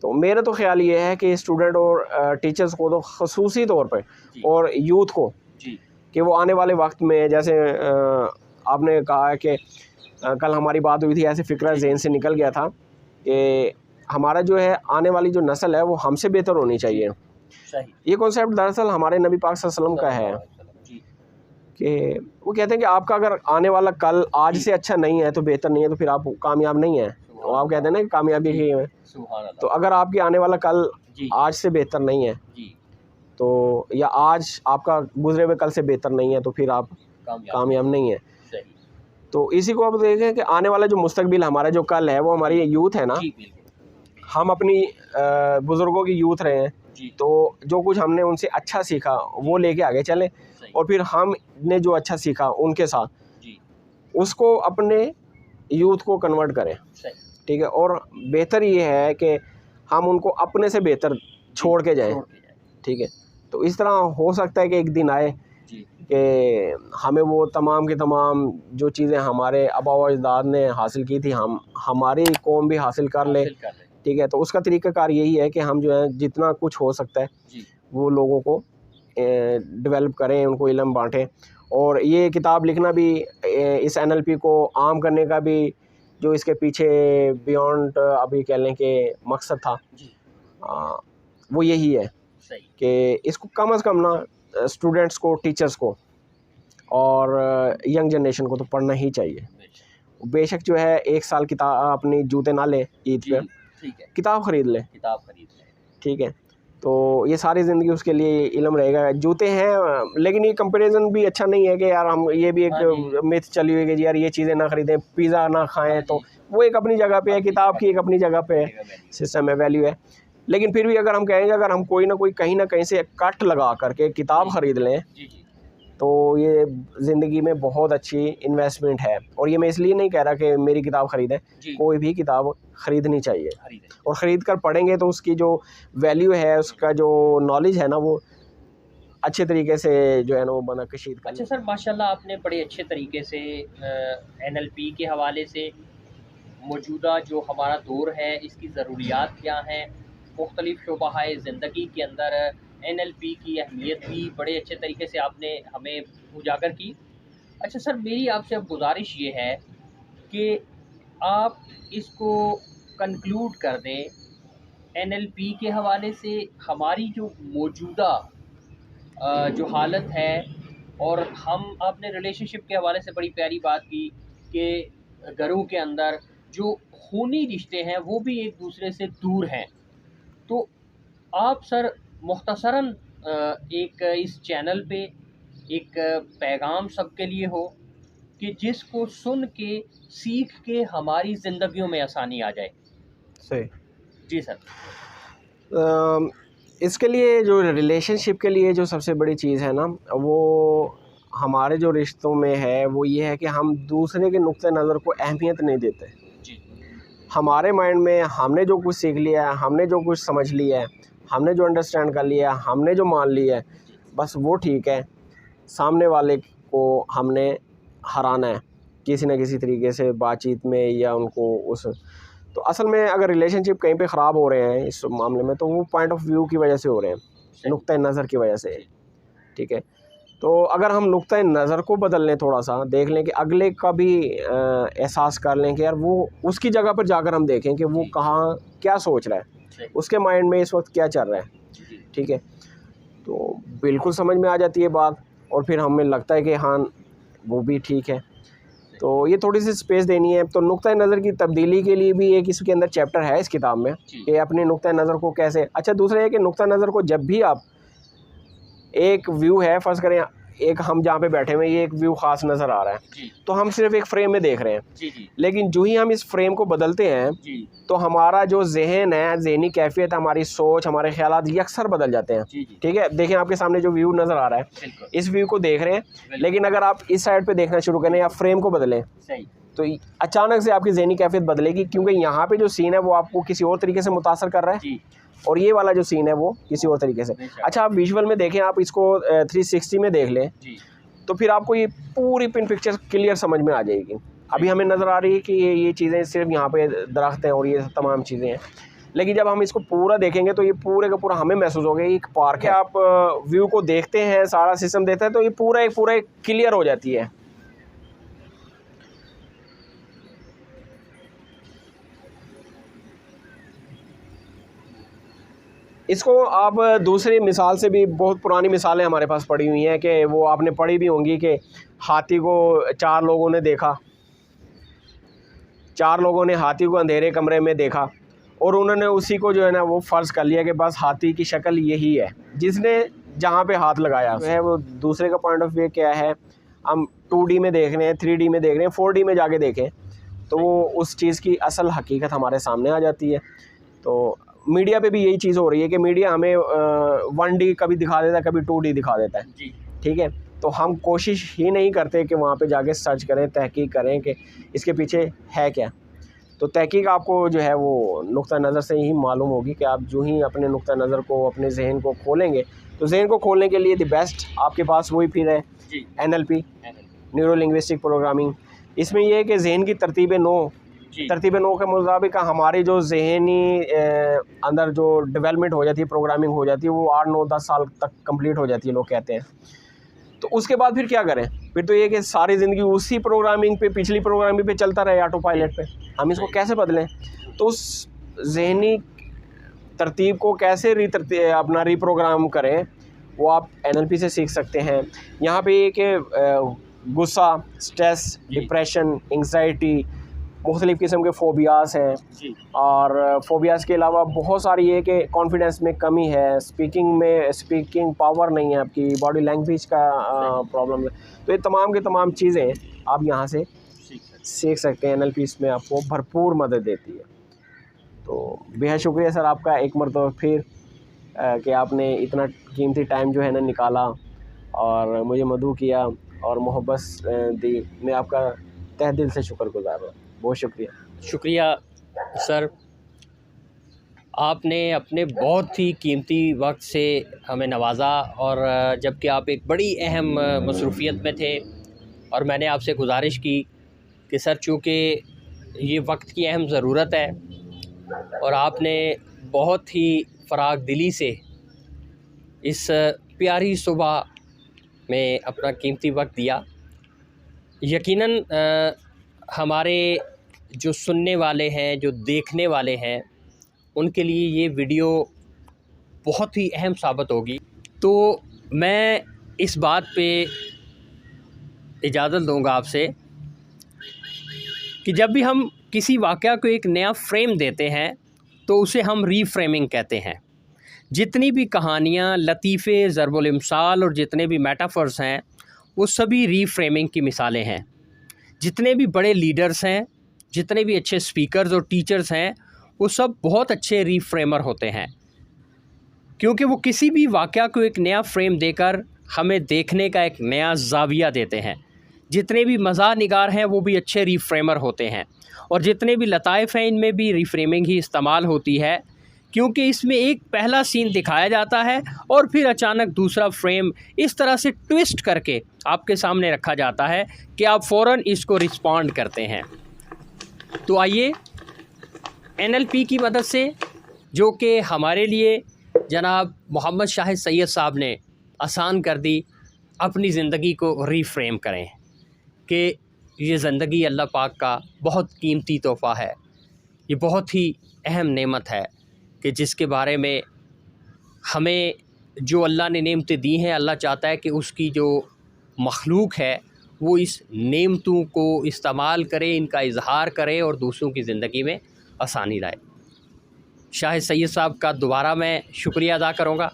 तो मेरा तो ख्याल ये है कि स्टूडेंट और टीचर्स को तो ख़ुसूसी तौर पे और यूथ को कि वो आने वाले वक्त में, जैसे आपने कहा कि कल हमारी बात हुई थी, ऐसे फ़िक्रा ज़हन से निकल गया था कि हमारा जो है आने वाली जो नस्ल है वो हमसे बेहतर होनी चाहिए। ये कॉन्सेप्ट दरअसल हमारे नबी पाक सल्लल्लाहु अलैहि वसल्लम का है कि वो कहते हैं कि आपका अगर आने वाला कल आज से अच्छा नहीं है तो बेहतर नहीं है, तो फिर आप कामयाब नहीं हैं। तो आप कहते हैं ना कि कामयाबी ही है। तो अगर आपकी आने वाला कल आज से बेहतर नहीं है तो, या आज आपका गुजरे हुए कल से बेहतर नहीं है, तो फिर आप कामयाब नहीं है। तो इसी को आप देखें कि आने वाला जो मुस्तकबिल हमारा जो कल है वो हमारी यूथ है ना, हम अपनी बुज़ुर्गों की यूथ रहे हैं, तो जो कुछ हमने उनसे अच्छा सीखा वो लेके आगे चले, और फिर हमने जो अच्छा सीखा उनके साथ उसको अपने यूथ को कन्वर्ट करें, ठीक है। और बेहतर ये है कि हम उनको अपने से बेहतर छोड़ के जाएं, ठीक है। तो इस तरह हो सकता है कि एक दिन आए कि हमें वो तमाम के तमाम जो चीज़ें हमारे आबा व अजदाद ने हासिल की थी हमारी कौम भी हासिल कर ले, ठीक है। तो उसका तरीक़ाकार यही है कि हम जो है जितना कुछ हो सकता है वो लोगों को डेवलप करें, उनको इल्म बांटें। और ये किताब लिखना भी इस NLP को आम करने का भी जो इसके पीछे बियॉन्ड अभी कह लें कि मकसद था, वो यही है कि इसको कम से कम ना स्टूडेंट्स को, टीचर्स को और यंग जनरेशन को तो पढ़ना ही चाहिए। बेशक जो है एक साल किताब अपनी जूते ना ले ईद पे, किताब ख़रीद ले, ठीक है। तो ये सारी ज़िंदगी उसके लिए इल्म रहेगा। जूते हैं, लेकिन ये कंपैरिजन भी अच्छा नहीं है कि यार हम, ये भी एक मिथ चली हुई है कि यार ये चीज़ें ना ख़रीदें, पिज़्ज़ा ना खाएं, तो वो एक अपनी जगह पे है, किताब की एक अपनी जगह पे है, सिस्टम है, वैल्यू है। लेकिन फिर भी अगर हम कहेंगे अगर हम कोई ना कोई कहीं ना कहीं से कट लगा करके किताब ख़रीद लें तो ये ज़िंदगी में बहुत अच्छी इन्वेस्टमेंट है। और ये मैं इसलिए नहीं कह रहा कि मेरी किताब ख़रीदें, कोई भी किताब ख़रीदनी चाहिए, और ख़रीद कर पढ़ेंगे तो उसकी जो वैल्यू है, उसका जो नॉलेज है ना, वो अच्छे तरीके से जो है ना वो बना कशीद कर। अच्छा सर, माशाल्लाह आपने बड़े अच्छे तरीके से NLP के हवाले से मौजूदा जो हमारा दौर है इसकी ज़रूरियात क्या हैं, मुख्तलिफ़ शोबाए ज़िंदगी के अंदर NLP की अहमियत भी बड़े अच्छे तरीके से आपने हमें उजागर की। अच्छा सर, मेरी आपसे अब गुजारिश ये है कि आप इसको कंक्लूड कर दें NLP के हवाले से, हमारी जो मौजूदा जो हालत है, और हम आपने रिलेशनशिप के हवाले से बड़ी प्यारी बात की कि घरों के अंदर जो खूनी रिश्ते हैं वो भी एक दूसरे से दूर हैं। तो आप सर मुख्तसरन एक इस चैनल पे एक पैगाम सबके लिए हो कि जिसको सुन के, सीख के हमारी ज़िंदगियों में आसानी आ जाए। सही जी सर। इसके लिए जो रिलेशनशिप के लिए जो सबसे बड़ी चीज़ है ना, वो हमारे जो रिश्तों में है वो ये है कि हम दूसरे के नुक्ते नज़र को अहमियत नहीं देते। हमारे माइंड में हमने जो कुछ सीख लिया है, हमने जो कुछ समझ लिया है, हमने जो अंडरस्टैंड कर लिया है, हमने जो मान लिया है, बस वो ठीक है। सामने वाले को हमने हराना है किसी न किसी तरीके से, बातचीत में या उनको उस, तो असल में अगर रिलेशनशिप कहीं पे ख़राब हो रहे हैं इस मामले में, तो वो पॉइंट ऑफ व्यू की वजह से हो रहे हैं, नुक्ता नज़र की वजह से, ठीक है। तो अगर हम नुक्ता नज़र को बदल लें, थोड़ा सा देख लें कि अगले का भी एहसास कर लें कि यार वो उसकी जगह पर जाकर हम देखें कि वो कहाँ क्या सोच रहा है, उसके माइंड में इस वक्त क्या चल रहा है, ठीक है। तो बिल्कुल समझ में आ जाती है बात, और फिर हमें लगता है कि हाँ वो भी ठीक है। तो ये थोड़ी सी स्पेस देनी है। तो नुक्ता नज़र की तब्दीली के लिए भी एक इसके अंदर चैप्टर है इस किताब में कि अपने नुक्ता नज़र को कैसे, अच्छा दूसरा है कि नुक्ता नज़र को जब भी आप, एक व्यू है फ़र्ज़ करें, एक हम जहाँ पे बैठे हुए ये एक व्यू ख़ास नज़र आ रहा है, तो हम सिर्फ एक फ़्रेम में देख रहे हैं, लेकिन जो ही हम इस फ्रेम को बदलते हैं तो हमारा जो जहन है, ज़हनी कैफियत, हमारी सोच, हमारे ख़यालात यकसर बदल जाते हैं, ठीक है। देखें आपके सामने जो व्यू नज़र आ रहा है, इस व्यू को देख रहे हैं, लेकिन अगर आप इस साइड पर देखना शुरू करें या फ्रेम को बदलें तो अचानक से आपकी ज़हनी कैफियत बदलेगी, क्योंकि यहाँ पर जो सीन है वो आपको किसी और तरीके से मुतासर कर रहा है, और ये वाला जो सीन है वो किसी और तरीके से। अच्छा आप विजुअल में देखें, आप इसको 360 में देख लें तो फिर आपको ये पूरी पिन पिक्चर क्लियर समझ में आ जाएगी। अभी हमें नज़र आ रही है कि ये चीज़ें सिर्फ यहाँ पे दरख्त हैं और ये तमाम चीज़ें हैं, लेकिन जब हम इसको पूरा देखेंगे तो ये पूरे का पूरा हमें महसूस होगा एक पार्क है। आप व्यू को देखते हैं, सारा सिस्टम देखते हैं तो ये पूरा एक क्लियर हो जाती है। इसको आप दूसरी मिसाल से भी, बहुत पुरानी मिसालें हमारे पास पड़ी हुई हैं कि वो आपने पढ़ी भी होंगी कि हाथी को 4 लोगों ने देखा, 4 लोगों ने हाथी को अंधेरे कमरे में देखा और उन्होंने उसी को जो है ना वो फ़र्ज़ कर लिया कि बस हाथी की शक्ल यही है, जिसने जहाँ पे हाथ लगाया है वो दूसरे का पॉइंट ऑफ व्यू क्या है। हम 2D में देख रहे हैं, 3D में देख रहे हैं, 4D में जाके देखें तो वो उस चीज़ की असल हकीकत हमारे सामने आ जाती है। तो मीडिया पे भी यही चीज़ हो रही है कि मीडिया हमें 1D कभी दिखा देता है, कभी 2D दिखा देता है जी, ठीक है। तो हम कोशिश ही नहीं करते कि वहाँ पे जाके सर्च करें, तहकीक करें कि इसके पीछे है क्या। तो तहकीक आपको जो है वो नुक्ता नज़र से ही मालूम होगी कि आप जो ही अपने नुक्ता नज़र को, अपने जहन को खोलेंगे, तो जहन को खोलने के लिए द बेस्ट आपके पास वही फिर है NLP, न्यूरो लिंग्विस्टिक प्रोग्रामिंग। इसमें यह है कि जहन की तरतीब 9 के मुताबिक हमारी जो जहनी अंदर जो डेवलपमेंट हो जाती है, प्रोग्रामिंग हो जाती है, वो 8, 9, 10 साल तक कंप्लीट हो जाती है, लोग कहते हैं। तो उसके बाद फिर क्या करें? फिर तो ये कि सारी ज़िंदगी उसी प्रोग्रामिंग पे, पिछली प्रोग्रामिंग पे चलता रहे, ऑटो पायलट पे। हम इसको कैसे बदलें? तो उस जहनी तरतीब को कैसे अपना रीप्रोग्राम करें, वो आप NLP से सीख सकते हैं। यहाँ पे ये कि गुस्सा, स्ट्रेस, डिप्रेशन, एंग्जाइटी, मुख्तलिफ़ किस्म के फ़ोबियाज़ हैं जी। और फ़ोबियाज़ के अलावा बहुत सारी ये कि कॉन्फिडेंस में कमी है, स्पीकिंग पावर नहीं है आपकी, बॉडी लैंग्वेज का प्रॉब्लम है। तो ये तमाम की तमाम चीज़ें आप यहाँ से सीख सकते हैं। NLP इसमें आपको भरपूर मदद देती है। तो बेहद शुक्रिया सर आपका एक मरतबा फिर कि आपने इतना कीमती टाइम जो है ना निकाला और मुझे मदऊ किया और मोहब्बत दी। मैं आपका तहे दिल से शुक्रगुज़ार हूँ। बहुत शुक्रिया सर, आपने अपने बहुत ही कीमती वक्त से हमें नवाजा और जबकि आप एक बड़ी अहम मसरूफ़ियत में थे और मैंने आपसे गुजारिश की कि सर चूँकि ये वक्त की अहम ज़रूरत है और आपने बहुत ही फ़राग दिली से इस प्यारी सुबह में अपना कीमती वक्त दिया। यकीनन हमारे जो सुनने वाले हैं, जो देखने वाले हैं, उनके लिए ये वीडियो बहुत ही अहम साबित होगी। तो मैं इस बात पे इजाज़त दूंगा आपसे कि जब भी हम किसी वाक़या को एक नया फ्रेम देते हैं तो उसे हम रीफ्रेमिंग कहते हैं। जितनी भी कहानियाँ, लतीफ़े, ज़रबुल इम्साल और जितने भी मेटाफर्स हैं वो सभी रीफ्रेमिंग की मिसालें हैं। जितने भी बड़े लीडर्स हैं, जितने भी अच्छे स्पीकर्स और टीचर्स हैं, वो सब बहुत अच्छे रीफ्रेमर होते हैं, क्योंकि वो किसी भी वाक़या को एक नया फ्रेम देकर हमें देखने का एक नया ज़ाविया देते हैं। जितने भी मज़ाह निगार हैं वो भी अच्छे रीफ्रेमर होते हैं और जितने भी लताइफ़ हैं इनमें भी रीफ्रेमिंग ही इस्तेमाल होती है, क्योंकि इसमें एक पहला सीन दिखाया जाता है और फिर अचानक दूसरा फ्रेम इस तरह से ट्विस्ट करके आपके सामने रखा जाता है कि आप फ़ौरन इसको रिस्पॉन्ड करते हैं। तो आइए NLP की मदद से, जो कि हमारे लिए जनाब मोहम्मद शाहिद सैयद साहब ने आसान कर दी, अपनी ज़िंदगी को रीफ्रेम करें कि ये ज़िंदगी अल्लाह पाक का बहुत कीमती तोहफ़ा है। ये बहुत ही अहम नेमत है कि जिसके बारे में हमें जो अल्लाह ने नेमतें दी हैं, अल्लाह चाहता है कि उसकी जो मखलूक है वो इस नेमतों को इस्तेमाल करे, इनका इजहार करे और दूसरों की ज़िंदगी में आसानी लाए। शाहिद सैयद साहब का दोबारा मैं शुक्रिया अदा करूँगा।